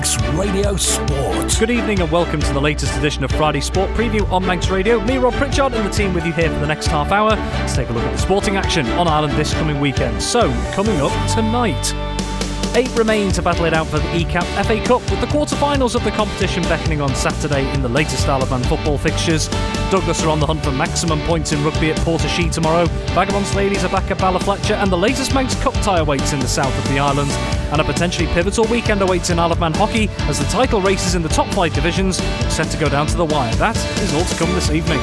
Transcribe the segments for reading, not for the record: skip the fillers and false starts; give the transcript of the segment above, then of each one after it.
Manx Radio Sport. Good evening and welcome to the latest edition of Friday Sport Preview on Manx Radio. Me, Rob Pritchard, and the team with you here for the next half hour. Let's take a look at the sporting action on Ireland this coming weekend. So, coming up tonight, 8 remain to battle it out for the Ecap FA Cup, with the quarter-finals of the competition beckoning on Saturday in the latest Isle of Man football fixtures. Douglas are on the hunt for maximum points in rugby at Port-e-Chee tomorrow. Vagabonds ladies are back at Fletcher, and the latest Manx Cup tie awaits in the south of the island. And a potentially pivotal weekend awaits in Isle of Man hockey as the title races in the top flight divisions are set to go down to the wire. That is all to come this evening.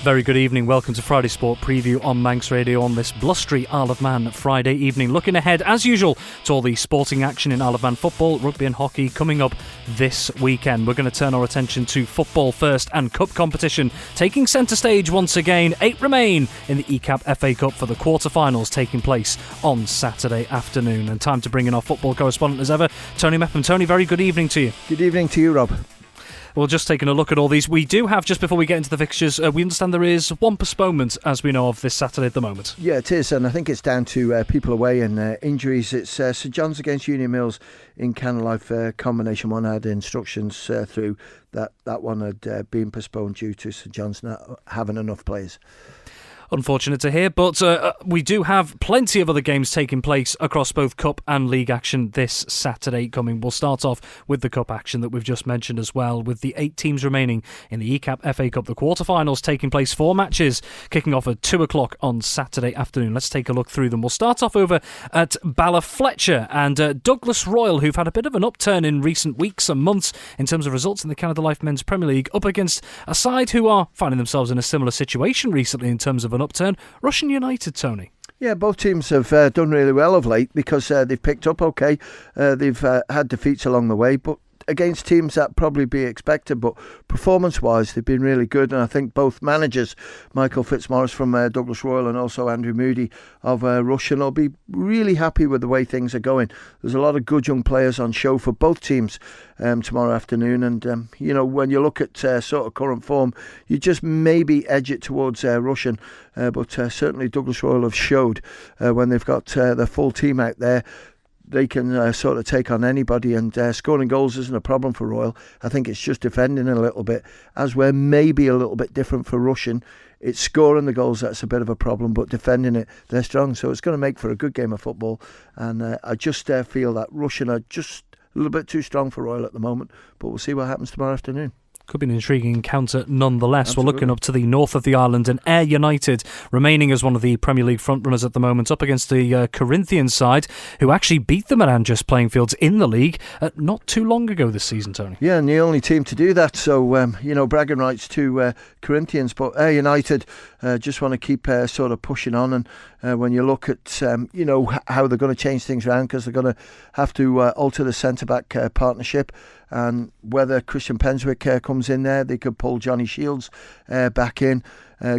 Very good evening. Welcome to Friday Sport Preview on Manx Radio on this blustery Isle of Man Friday evening. Looking ahead, as usual, to all the sporting action in Isle of Man football, rugby and hockey coming up this weekend. We're going to turn our attention to football first and cup competition. Taking centre stage once again, 8 remain in the Ecap FA Cup for the quarter-finals taking place on Saturday afternoon. And time to bring in our football correspondent as ever, Tony Mepham. Tony, very good evening to you. Good evening to you, Rob. Well, just taking a look at all these, we do have, just before we get into the fixtures, we understand there is one postponement, as we know of, this Saturday at the moment. Yeah, it is, and I think it's down to people away and injuries. It's St John's against Union Mills in Canalife combination one. Had instructions through that one had been postponed due to St John's not having enough players. Unfortunate to hear, but we do have plenty of other games taking place across both Cup and League action this Saturday coming. We'll start off with the Cup action that we've just mentioned as well, with the 8 teams remaining in the Ecap FA Cup. The quarterfinals taking place, 4 matches kicking off at 2 o'clock on Saturday afternoon. Let's take a look through them. We'll start off over at Fletcher and Douglas Royal, who've had a bit of an upturn in recent weeks and months in terms of results in the Canada Life Men's Premier League, up against a side who are finding themselves in a similar situation recently in terms of an upturn, Russian United, Tony. Yeah, both teams have done really well of late because they've picked up okay. They've had defeats along the way, but against teams that probably be expected, but performance-wise they've been really good, and I think both managers, Michael Fitzmaurice from Douglas Royal and also Andrew Moody of Russian, will be really happy with the way things are going. There's a lot of good young players on show for both teams tomorrow afternoon, and when you look at sort of current form, you just maybe edge it towards Russian, but certainly Douglas Royal have showed when they've got their full team out there, they can sort of take on anybody, and scoring goals isn't a problem for Royal. I think it's just defending a little bit, as we're maybe a little bit different for Russian. It's scoring the goals that's a bit of a problem, but defending it, they're strong. So it's going to make for a good game of football, and I just feel that Russian are just a little bit too strong for Royal at the moment, but we'll see what happens tomorrow afternoon. Could be an intriguing encounter nonetheless. Absolutely. We're looking up to the north of the island, and Ayr United remaining as one of the Premier League frontrunners at the moment, up against the Corinthian side, who actually beat them at Andrews playing fields in the league not too long ago this season, Tony. Yeah, and the only team to do that, so bragging rights to Corinthians, but Ayr United just want to keep sort of pushing on, and when you look at how they're going to change things around, because they're going to have to alter the centre-back partnership, and whether Christian Penswick comes in there, they could pull Johnny Shields back in.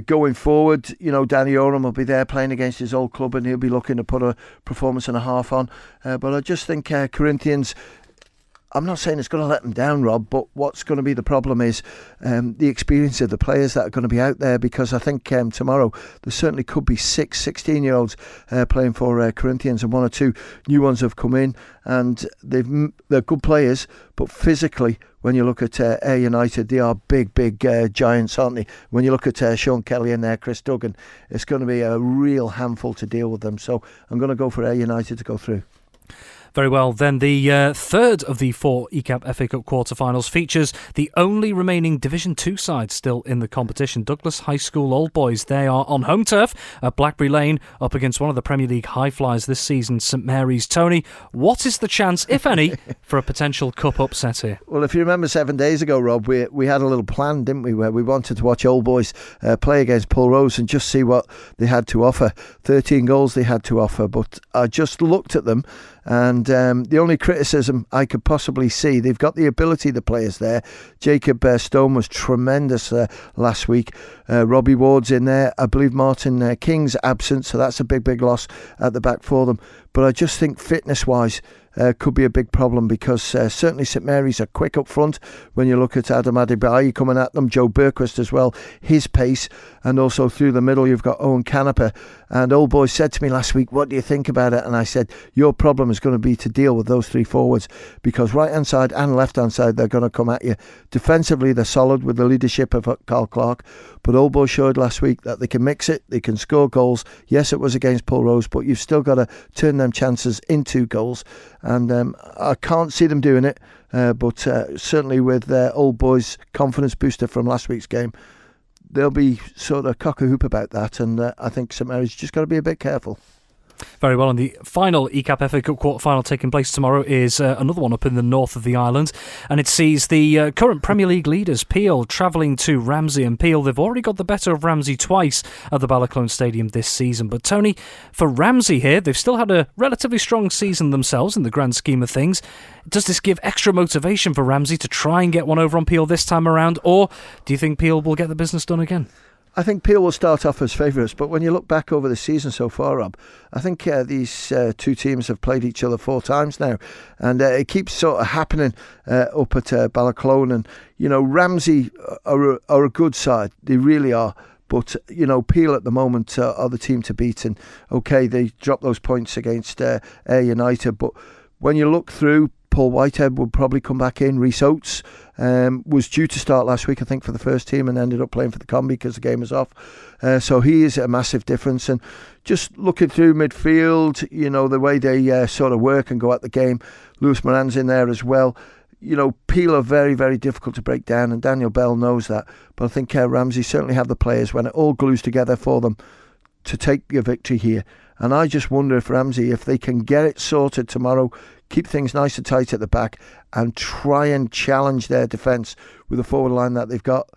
Going forward, Danny Oram will be there playing against his old club, and he'll be looking to put a performance and a half on. But I just think Corinthians, I'm not saying it's going to let them down, Rob, but what's going to be the problem is the experience of the players that are going to be out there, because I think tomorrow there certainly could be 16-year-olds playing for Corinthians, and 1 or 2 new ones have come in, and they're good players, but physically, when you look at Ayr United, they are big giants, aren't they? When you look at Sean Kelly and Chris Duggan, it's going to be a real handful to deal with them. So I'm going to go for Ayr United to go through. Very well, then the third of the 4 Ecap FA Cup quarterfinals features the only remaining Division 2 side still in the competition, Douglas High School Old Boys. They are on home turf at Blackberry Lane, up against one of the Premier League high flyers this season, St Mary's. Tony, what is the chance, if any, for a potential cup upset here? Well, if you remember 7 days ago, Rob, we had a little plan, didn't we, where we wanted to watch Old Boys play against Pulrose and just see what they had to offer. 13 goals they had to offer, but I just looked at them, and the only criticism I could possibly see, they've got the ability, the players there. Jacob Stone was tremendous last week. Robbie Ward's in there. I believe Martin King's absent, so that's a big loss at the back for them. But I just think fitness-wise, could be a big problem, because certainly St Mary's are quick up front when you look at Adam Adebayo coming at them, Joe Berquist as well, his pace, and also through the middle you've got Owen Canepa. And Old Boy said to me last week, what do you think about it? And I said, your problem is going to be to deal with those three forwards, because right hand side and left hand side they're going to come at you. Defensively they're solid with the leadership of Carl Clark, but Old Boy showed last week that they can mix it, they can score goals. Yes, it was against Pulrose, but you've still got to turn them chances into goals. And I can't see them doing it, but certainly with Old Boy's confidence booster from last week's game, they'll be sort of cock-a-hoop about that, and I think St Mary's just got to be a bit careful. Very well, and the final Ecap FA Cup quarter-final taking place tomorrow is another one up in the north of the island, and it sees the current Premier League leaders, Peel, travelling to Ramsey. And Peel, they've already got the better of Ramsey twice at the Balaclone Stadium this season. But Tony, for Ramsey here, they've still had a relatively strong season themselves in the grand scheme of things. Does this give extra motivation for Ramsey to try and get one over on Peel this time around, or do you think Peel will get the business done again? I think Peel will start off as favourites, but when you look back over the season so far, Rob, I think these two teams have played each other 4 times now, and it keeps sort of happening up at Balaclone. And you know, Ramsey are a good side, they really are. But you know, Peel at the moment are the team to beat, and okay, they dropped those points against Ayr United, but when you look through, Paul Whitehead would probably come back in. Rhys Oates was due to start last week, I think, for the first team, and ended up playing for the Combi because the game was off. So he is a massive difference. And just looking through midfield, you know, the way they sort of work and go at the game. Lewis Moran's in there as well. You know, Peel are very, very difficult to break down, and Daniel Bell knows that. But I think Ramsey certainly have the players when it all glues together for them to take a victory here. And I just wonder if Ramsey, if they can get it sorted tomorrow, keep things nice and tight at the back, and try and challenge their defence with the forward line that they've got,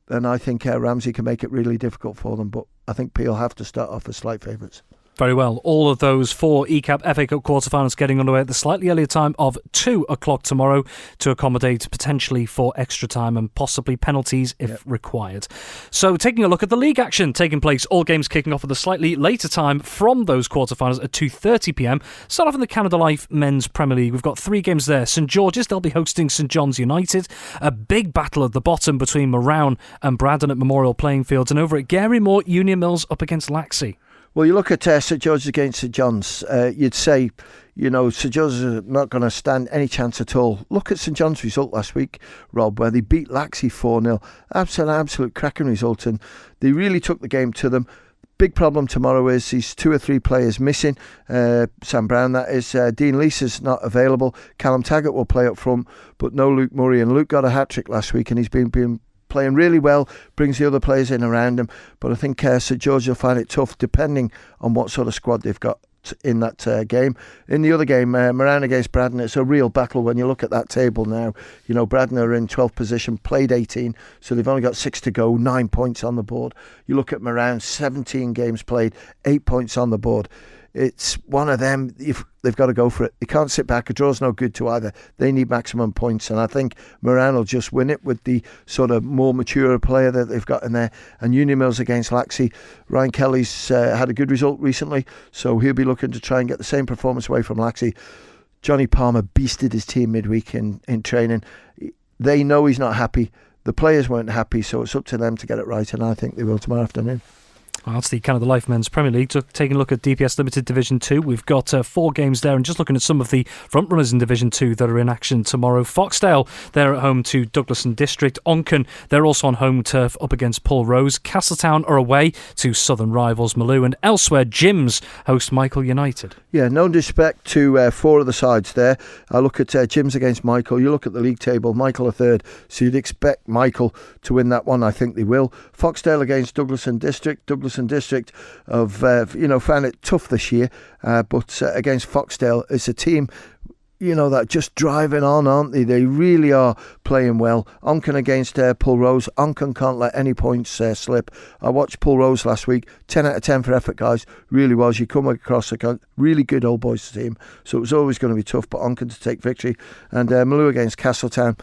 then I think Ramsey can make it really difficult for them. But I think Peel have to start off as slight favourites. Very well. All of those 4 Ecap FA Cup quarterfinals getting underway at the slightly earlier time of 2 o'clock tomorrow to accommodate potentially for extra time and possibly penalties if required. So taking a look at the league action taking place, all games kicking off at a slightly later time from those quarterfinals at 2:30pm. Start off in the Canada Life Men's Premier League. We've got 3 games there. St George's, they'll be hosting St John's United. A big battle at the bottom between Marown and Braddon at Memorial Playing Fields. And over at Garymore, Union Mills up against Laxey. Well, you look at St George's against St John's, you'd say, you know, St George's are not going to stand any chance at all. Look at St John's result last week, Rob, where they beat Laxey 4-0. Absolute cracking result, and they really took the game to them. Big problem tomorrow is these 2 or 3 players missing. Sam Brown, that is. Dean Lees is not available. Callum Taggart will play up front, but no Luke Murray. And Luke got a hat-trick last week, and he's been playing really well, brings the other players in around him. But I think St George will find it tough depending on what sort of squad they've got in that game. In the other game, Moran against Braddon, it's a real battle when you look at that table now. You know, Braddon are in 12th position, played 18, so they've only got 6 to go, 9 points on the board. You look at Moran, 17 games played, 8 points on the board. It's one of them, they've got to go for it. They can't sit back. A draw's no good to either. They need maximum points, and I think Moran will just win it with the sort of more mature player that they've got in there. And Union Mills against Laxey. Ryan Kelly's had a good result recently, so he'll be looking to try and get the same performance away from Laxey. Johnny Palmer beasted his team midweek in training. They know he's not happy. The players weren't happy, so it's up to them to get it right, and I think they will tomorrow afternoon. Well, that's the Canada Life Men's Premier League. Taking a look at DPS Limited Division 2, we've got 4 games there, and just looking at some of the front runners in Division 2 that are in action tomorrow. Foxdale, they're at home to Douglas and District. Onken, they're also on home turf up against Pulrose. Castletown are away to southern rivals Maloo, and elsewhere, Jims host Michael United. Yeah, no disrespect to 4 of the sides there. I look at Jims against Michael. You look at the league table, Michael are 3rd, so you'd expect Michael to win that one. I think they will. Foxdale against Douglas and District. Douglas and District have found it tough this year, but against Foxdale, it's a team that just driving on, aren't they? They really are playing well. Onken against Pulrose. Onken can't let any points slip. I watched Pulrose last week. 10 out of 10 for effort, guys. Really was. You come across a really good old boys team. So it was always going to be tough, but Onken to take victory. And Malou against Castletown.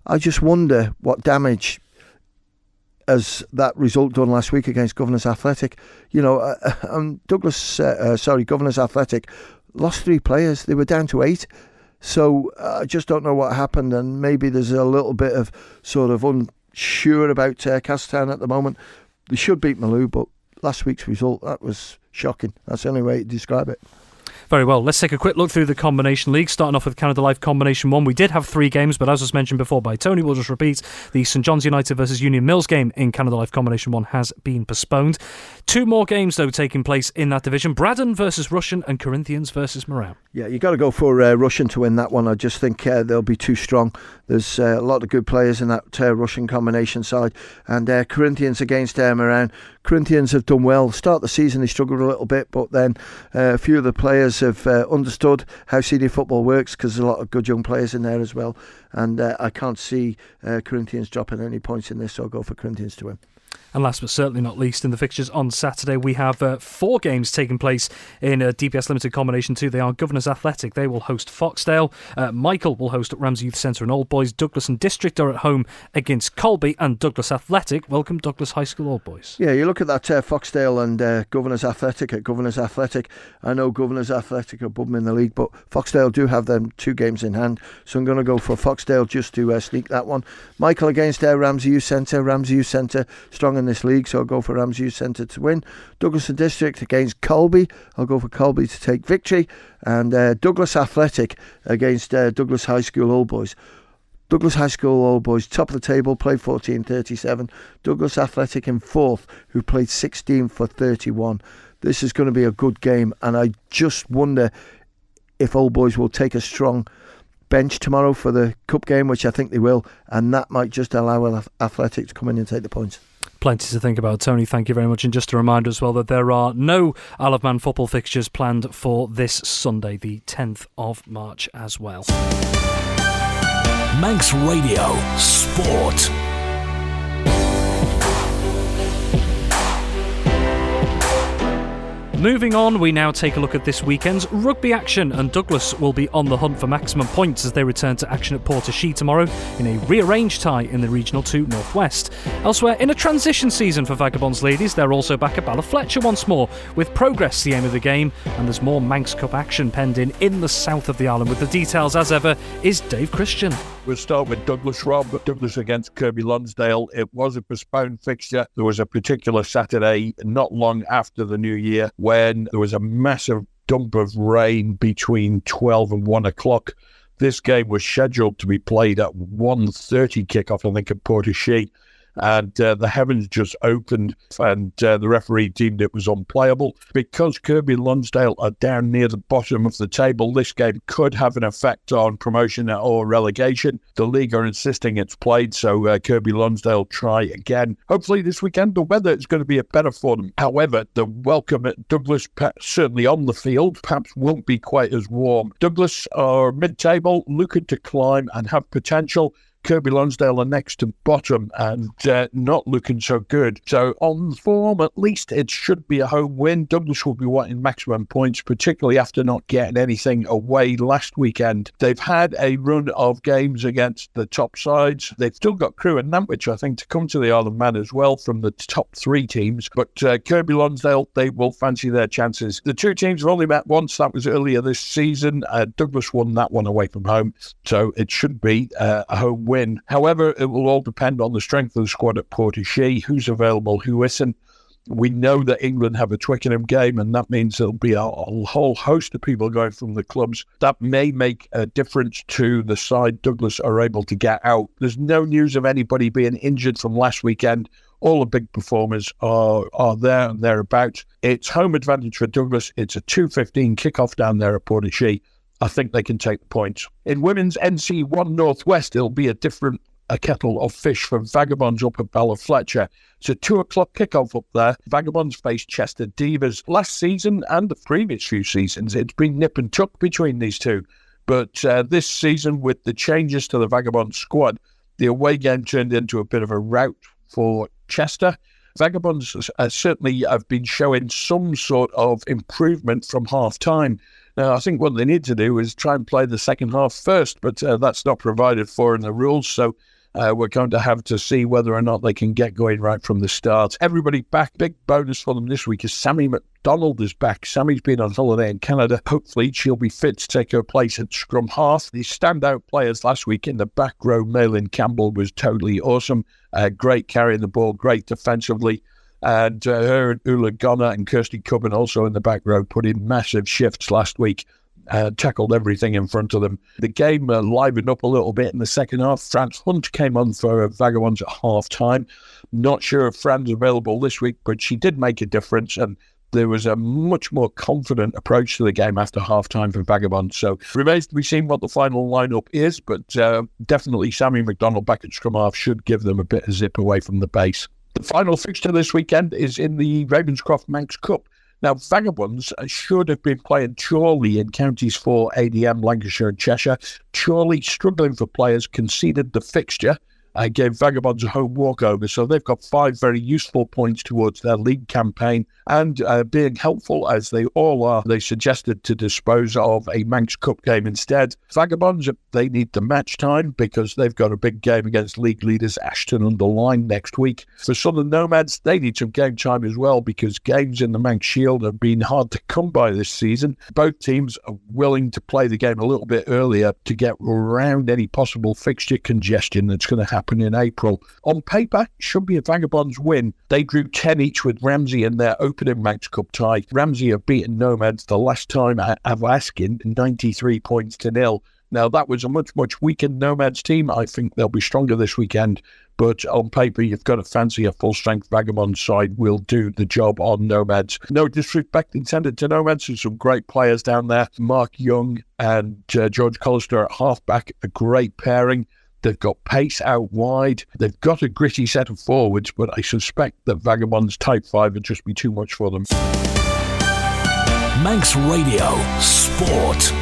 I just wonder what damage as that result done last week against Governors Athletic. Governors Athletic lost 3 players. They were down to 8. So I just don't know what happened, and maybe there's a little bit of sort of unsure about Castletown at the moment. They should beat Malou, but last week's result, that was shocking. That's the only way to describe it. Very well, let's take a quick look through the Combination League, starting off with Canada Life Combination 1. We did have 3 games, but as was mentioned before by Tony, we'll just repeat, the St John's United versus Union Mills game in Canada Life Combination 1 has been postponed. 2 more games, though, taking place in that division. Braddon versus Russian and Corinthians versus Moran. Yeah, you got to go for Russian to win that one. I just think they'll be too strong. There's a lot of good players in that Russian combination side. And Corinthians against Moran. Corinthians have done well. Start of the season, they struggled a little bit, but then a few of the players have understood how senior football works, because there's a lot of good young players in there as well. And I can't see Corinthians dropping any points in this, so I'll go for Corinthians to win. And last but certainly not least, in the fixtures on Saturday, we have 4 games taking place in DPS Limited Combination 2. They are Governors Athletic. They will host Foxdale. Michael will host Ramsey Youth Centre and Old Boys. Douglas and District are at home against Colby, and Douglas Athletic welcome Douglas High School Old Boys. Yeah, you look at that Foxdale and Governors Athletic at Governors Athletic. I know Governors Athletic are above them in the league, but Foxdale do have them 2 games in hand. So I'm going to go for Foxdale just to sneak that one. Michael against Ramsey Youth Centre. Ramsey Youth Centre strong in this league, so I'll go for Ramsey Youth Centre to win. Douglas and District against Colby. I'll go for Colby to take victory. And Douglas Athletic against Douglas High School Old Boys. Douglas High School Old Boys, top of the table, played 14-37. Douglas Athletic in 4th, who played 16-31. This is going to be a good game, and I just wonder if Old Boys will take a strong bench tomorrow for the cup game, which I think they will, and that might just allow Athletic to come in and take the points. Plenty to think about, Tony. Thank you very much. And just a reminder as well that there are no Isle of Man football fixtures planned for this Sunday, the 10th of March as well. Manx Radio Sport. Moving on, we now take a look at this weekend's rugby action, and Douglas will be on the hunt for maximum points as they return to action at Port-e-Chee tomorrow in a rearranged tie in the Regional 2 North West. Elsewhere, in a transition season for Vagabonds ladies, they're also back at Ballafletcher once more, with progress the aim of the game, and there's more Manx Cup action penned in the south of the island. With the details, as ever, is Dave Christian. We'll start with Douglas, Rob. Douglas against Kirby Lonsdale. It was a postponed fixture. There was a particular Saturday not long after the New Year when there was a massive dump of rain between 12 and 1 o'clock. This game was scheduled to be played at 1:30 kickoff, I think, at Port-e-Chee. And the heavens just opened, and the referee deemed it was unplayable. Because Kirby Lonsdale are down near the bottom of the table, this game could have an effect on promotion or relegation. The league are insisting it's played, so Kirby Lonsdale try again. Hopefully this weekend the weather is going to be better for them. However, the welcome at Douglas, certainly on the field, perhaps won't be quite as warm. Douglas are mid-table, looking to climb and have potential. Kirby Lonsdale are next to bottom and not looking so good. So on form, at least it should be a home win. Douglas will be wanting maximum points, particularly after not getting anything away last weekend. They've had a run of games against the top sides. They've still got Crewe and Nantwich, I think, to come to the Isle of Man as well from the top 3 teams. But Kirby Lonsdale, they will fancy their chances. The 2 teams have only met once. That was earlier this season. Douglas won that one away from home. So it should be a home win. However, it will all depend on the strength of the squad at Port-e-Chee, who's available, who isn't. We know that England have a Twickenham game, and that means there'll be a whole host of people going from the clubs. That may make a difference to the side Douglas are able to get out. There's no news of anybody being injured from last weekend. All the big performers are there and thereabouts. It's home advantage for Douglas. It's a 2:15 kickoff down there at Port-e-Chee. I think they can take the points. In women's NC1 Northwest, it'll be a kettle of fish for Vagabonds up at Ballafletcher. It's a 2 o'clock kickoff up there. Vagabonds face Chester Divas. Last season and the previous few seasons, it's been nip and tuck between these two. But this season, with the changes to the Vagabond squad, the away game turned into a bit of a rout for Chester. Vagabonds certainly have been showing some sort of improvement from half-time. Now, I think what they need to do is try and play the second half first, but that's not provided for in the rules, so we're going to have to see whether or not they can get going right from the start. Everybody back. Big bonus for them this week is Sammy McDonald is back. Sammy's been on holiday in Canada. Hopefully she'll be fit to take her place at scrum half. The standout players last week in the back row, Malin Campbell was totally awesome. Great carrying the ball, great defensively. And her and Ula Gonner and Kirsty Cubbin also in the back row put in massive shifts last week. Tackled everything in front of them. The game livened up a little bit in the second half. France Hunt came on for Vagabonds at half-time. Not sure if Fran's available this week, but she did make a difference, and there was a much more confident approach to the game after half-time for Vagabonds. So remains to be seen what the final lineup is, but definitely Sammy McDonald back at scrum half should give them a bit of zip away from the base. The final fixture this weekend is in the Ravenscroft Manx Cup. Now, Vagabonds should have been playing Chorley in counties for ADM, Lancashire and Cheshire. Chorley, struggling for players, conceded the fixture. Gave Vagabonds a home walkover, so they've got 5 very useful points towards their league campaign, and being helpful as they all are, they suggested to dispose of a Manx Cup game instead. Vagabonds, they need the match time because they've got a big game against league leaders Ashton-under-Lyne next week. For Southern Nomads, they need some game time as well because games in the Manx Shield have been hard to come by this season. Both teams are willing to play the game a little bit earlier to get around any possible fixture congestion that's going to happen in April. On paper, should be a Vagabonds win. They drew 10 each with Ramsey in their opening Manx Cup tie. Ramsey have beaten Nomads the last time at Avaskin 93 points to 0. Now, that was a much weakened Nomads team. I think they'll be stronger this weekend, but on paper, you've got to fancy a full-strength Vagabond side will do the job on Nomads. No disrespect intended to Nomads. There's some great players down there. Mark Young and George Collister at halfback, a great pairing. They've got pace out wide. They've got a gritty set of forwards, but I suspect that Vagabonds Type 5 would just be too much for them. Manx Radio Sport.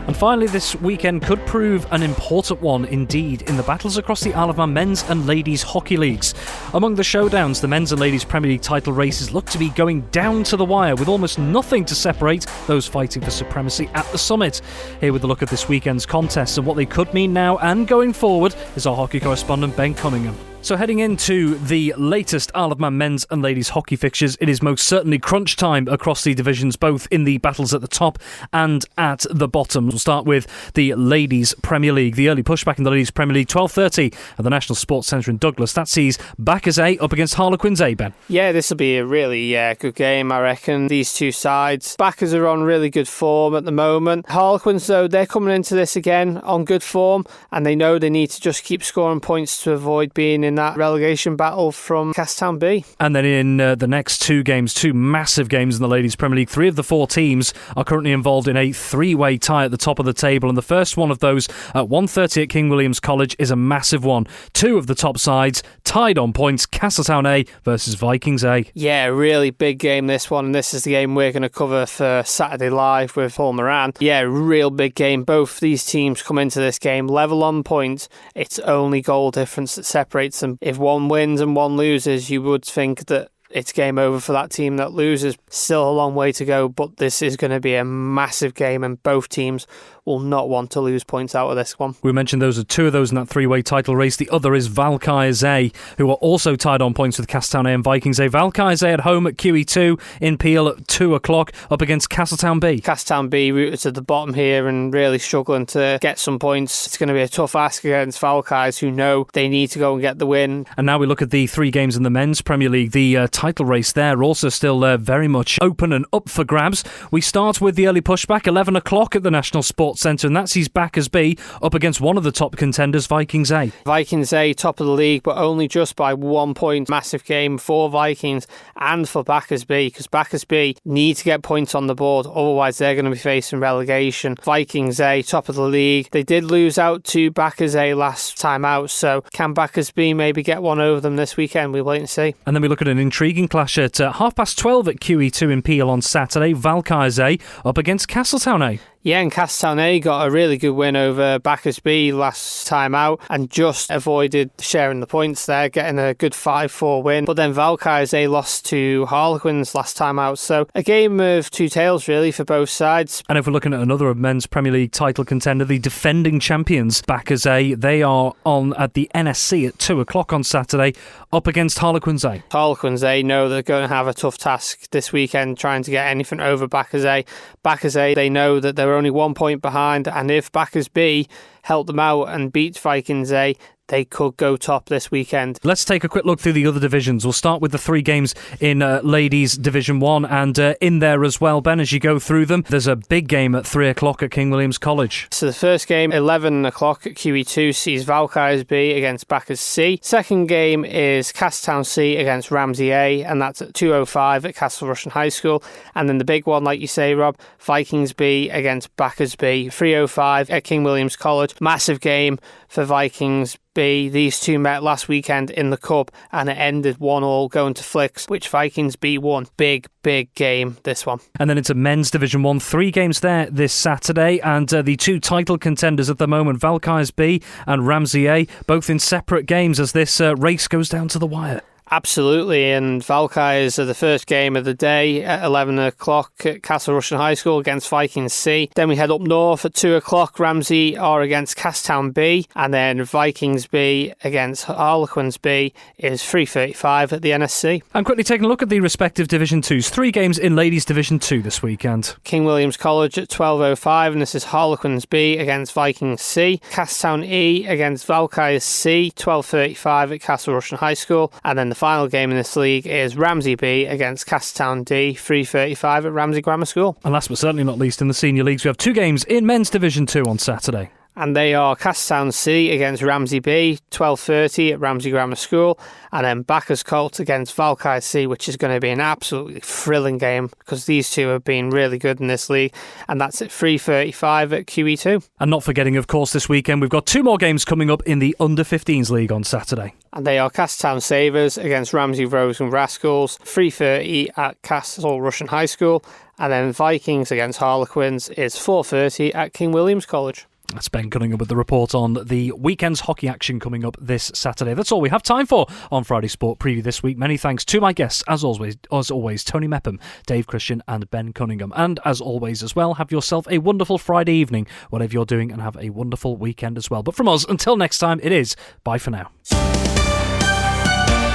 And finally, this weekend could prove an important one indeed in the battles across the Isle of Man men's and ladies hockey leagues. Among the showdowns, the men's and ladies Premier League title races look to be going down to the wire with almost nothing to separate those fighting for supremacy at the summit. Here with a look at this weekend's contests and what they could mean now and going forward is our hockey correspondent Ben Cunningham. So heading into the latest Isle of Man men's and ladies hockey fixtures, it is most certainly crunch time across the divisions, both in the battles at the top and at the bottom. We'll start with the Ladies Premier League. The early pushback in the Ladies Premier League, 12:30 at the National Sports Centre in Douglas. That sees Backers A up against Harlequins A, Ben. Yeah, this will be a really good game, I reckon. These two sides. Backers are on really good form at the moment. Harlequins, though, they're coming into this again on good form, and they know they need to just keep scoring points to avoid being in that relegation battle from Castown B. And then in the next two games, two massive games in the Ladies Premier League, 3 of the 4 teams are currently involved in a 3-way tie at the top of the table, and the first one of those at 1:30 at King William's College is a massive one. 2 of the top sides tied on points, Castletown A versus Vikings A. Yeah, really big game this one, and this is the game we're going to cover for Saturday Live with Paul Moran. Yeah, real big game. Both these teams come into this game level on points. It's only goal difference that separates them. If one wins and one loses, you would think that it's game over for that team that loses. Still a long way to go, but this is going to be a massive game, and both teams will not want to lose points out of this one. We mentioned those are 2 of those in that 3-way title race. The other is Valkyries A, who are also tied on points with Castletown A and Vikings A. Valkyries A at home at QE2 in Peel at 2 o'clock up against Castletown B. Castletown B rooted to the bottom here and really struggling to get some points. It's going to be a tough ask against Valkyries, who know they need to go and get the win. And now we look at the 3 games in the men's Premier League. The title race there also still very much open and up for grabs. We start with the early pushback, 11 o'clock at the National Sports Sports Centre, and that sees Backers B up against one of the top contenders, Vikings A. Vikings A, top of the league, but only just by 1 point. Massive game for Vikings and for Backers B, because Backers B need to get points on the board, otherwise they're going to be facing relegation. Vikings A, top of the league. They did lose out to Backers A last time out, so can Backers B maybe get one over them this weekend? We'll wait and see. And then we look at an intriguing clash at 12:30 at QE2 in Peel on Saturday. Valkyries A up against Castletown A. Yeah, and Castletown A got a really good win over Backers B last time out and just avoided sharing the points there, getting a good 5-4 win. But then Valkyries A lost to Harlequins last time out. So a game of two tales, really, for both sides. And if we're looking at another men's Premier League title contender, the defending champions, Backers A, they are on at the NSC at 2 o'clock on Saturday, up against Harlequins A. Harlequins A know they're going to have a tough task this weekend trying to get anything over Backers A. Backers A, they know that they're only 1 point behind, and if Backers B help them out and beat Vikings A, they could go top this weekend. Let's take a quick look through the other divisions. We'll start with the 3 games in Ladies Division 1, and in there as well, Ben, as you go through them, there's a big game at 3 o'clock at King William's College. So the first game, 11 o'clock at QE2, sees Valkyries B against Backers C. Second game is Castletown C against Ramsey A, and that's at 2:05 at Castle Rushen High School. And then the big one, like you say, Rob, Vikings B against Backers B, 3:05 at King William's College. Massive game for Vikings B. These two met last weekend in the Cup and it ended 1-1 going to flicks, which Vikings B won. Big game, this one. And then into Men's Division 1, 3 games there this Saturday, and the 2 title contenders at the moment, Valkyries B and Ramsey A, both in separate games as this race goes down to the wire. Absolutely, and Valkyries are the first game of the day at 11 o'clock at Castle Rushen High School against Vikings C. Then we head up north at 2 o'clock. Ramsey are against Castletown B, and then Vikings B against Harlequins B is 3:35 at the NSC. And quickly taking a look at the respective Division 2s. 3 games in Ladies Division 2 this weekend. King William's College at 12:05, and this is Harlequins B against Vikings C. Castletown E against Valkyries C, 12:35 at Castle Rushen High School, and then the final game in this league is Ramsey B against Castletown D, 3:35 at Ramsey Grammar School. And last but certainly not least, in the senior leagues, we have 2 games in Men's Division 2 on Saturday. And they are Castletown C against Ramsey B, 12:30 at Ramsey Grammar School, and then Backers Colt against Valkyries C, which is going to be an absolutely thrilling game because these two have been really good in this league, and that's at 3:35 at QE2. And not forgetting, of course, this weekend we've got 2 more games coming up in the Under-15s League on Saturday. And they are Castletown Savers against Ramsey Rose and Rascals, 3:30 at Castle Rushen High School, and then Vikings against Harlequins is 4:30 at King William's College. That's Ben Cunningham with the report on the weekend's hockey action coming up this Saturday. That's all we have time for on Friday Sport Preview this week. Many thanks to my guests, as always, Tony Mepham, Dave Christian and Ben Cunningham. And as always as well, have yourself a wonderful Friday evening, whatever you're doing, and have a wonderful weekend as well. But from us, until next time, it is bye for now.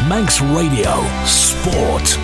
Manx Radio Sport.